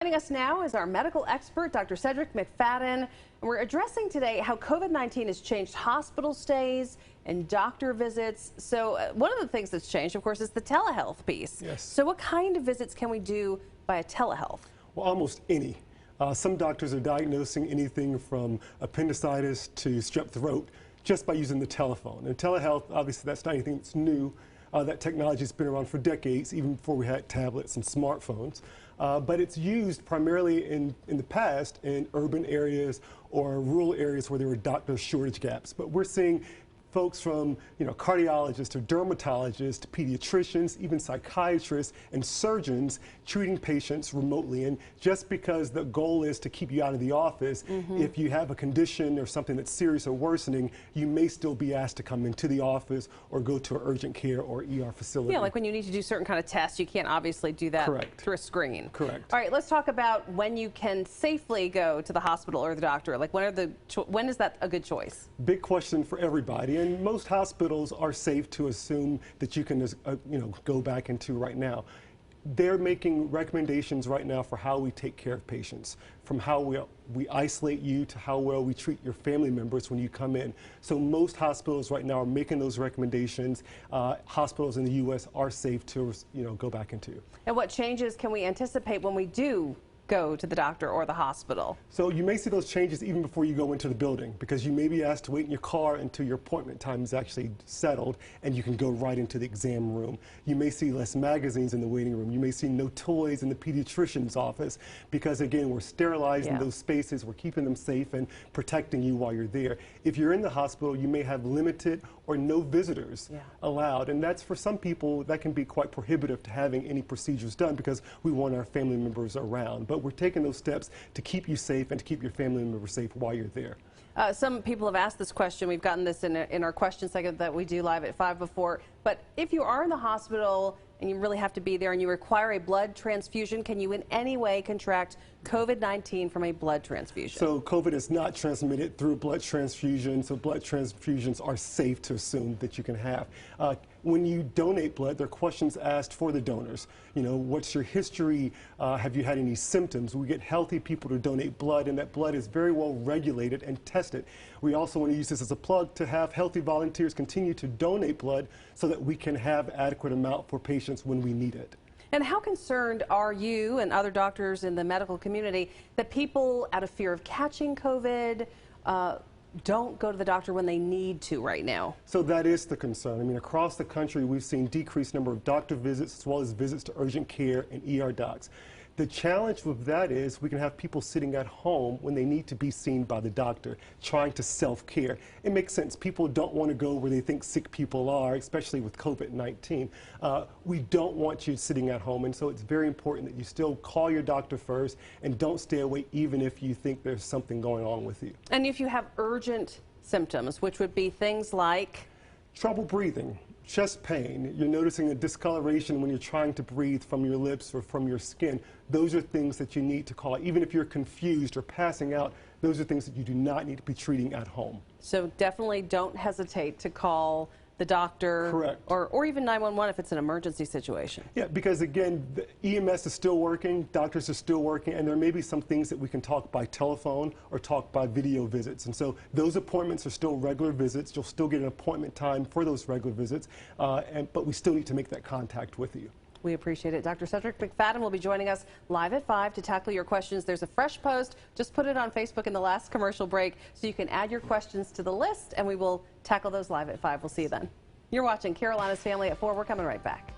Joining us now is our medical expert, Dr. Cedric McFadden. And we're addressing today how COVID-19 has changed hospital stays and doctor visits. So one of the things that's changed, of course, is the telehealth piece. Yes. So what kind of visits can we do via telehealth? Well, almost any. Some doctors are diagnosing anything from appendicitis to strep throat just by using the telephone. And telehealth, obviously, that's not anything that's new. That technology has been around for decades, even before we had tablets and smartphones. But it's used primarily in the past in urban areas or rural areas where there were doctor shortage gaps. But we're seeing folks from, cardiologists to dermatologists to pediatricians, even psychiatrists and surgeons treating patients remotely. And just because the goal is to keep you out of the office, if you have a condition or something that's serious or worsening, you may still be asked to come into the office or go to an urgent care or ER facility. Yeah, like when you need to do certain kind of tests, you can't obviously do that through a screen. Correct. All right, let's talk about when you can safely go to the hospital or the doctor. Like when is that a good choice? Big question for everybody. And most hospitals are safe to assume that you can, go back into right now. They're making recommendations right now for how we take care of patients, from how we isolate you to how well we treat your family members when you come in. So most hospitals right now are making those recommendations. Hospitals in the U.S. are safe to, go back into. And what changes can we anticipate when we do go to the doctor or the hospital? So you may see those changes even before you go into the building, because you may be asked to wait in your car until your appointment time is actually settled and you can go right into the exam room. You may see less magazines in the waiting room. You may see no toys in the pediatrician's office because, again, we're sterilizing those spaces, we're keeping them safe and protecting you while you're there. If you're in the hospital, you may have limited or no visitors allowed, and that's, for some people, that can be quite prohibitive to having any procedures done because we want our family members around. But we're taking those steps to keep you safe and to keep your family members safe while you're there. Some people have asked this question. We've gotten this in our question segment that we do live at 5 before. But if you are in the hospital and you really have to be there and you require a blood transfusion, can you in any way contract COVID-19 from a blood transfusion? So COVID is not transmitted through blood transfusion, so blood transfusions are safe to assume that you can have. When you donate blood, there are questions asked for the donors. What's your history? Have you had any symptoms? We get healthy people to donate blood, and that blood is very well regulated and tested. We also want to use this as a plug to have healthy volunteers continue to donate blood so that we can have adequate amount for patients when we need it. And how concerned are you and other doctors in the medical community that people, out of fear of catching COVID, don't go to the doctor when they need to right now? So that is the concern. I mean, across the country, we've seen decreased number of doctor visits as well as visits to urgent care and ER docs. The challenge with that is we can have people sitting at home when they need to be seen by the doctor, trying to self-care. It makes sense. People don't want to go where they think sick people are, especially with COVID-19. We don't want you sitting at home, and so it's very important that you still call your doctor first and don't stay away even if you think there's something going on with you. And if you have urgent symptoms, which would be things like? Trouble breathing. Chest pain, you're noticing a discoloration when you're trying to breathe from your lips or from your skin. Those are things that you need to call. Even if you're confused or passing out, those are things that you do not need to be treating at home. So definitely don't hesitate to call the doctor. Correct. Or even 911 if it's an emergency situation. Yeah, because again, the EMS is still working, doctors are still working, and there may be some things that we can talk by telephone or talk by video visits. And so those appointments are still regular visits. You'll still get an appointment time for those regular visits, but we still need to make that contact with you. We appreciate it. Dr. Cedric McFadden will be joining us live at 5 to tackle your questions. There's a fresh post. Just put it on Facebook in the last commercial break so you can add your questions to the list, and we will tackle those live at 5. We'll see you then. You're watching Carolina's Family at 4. We're coming right back.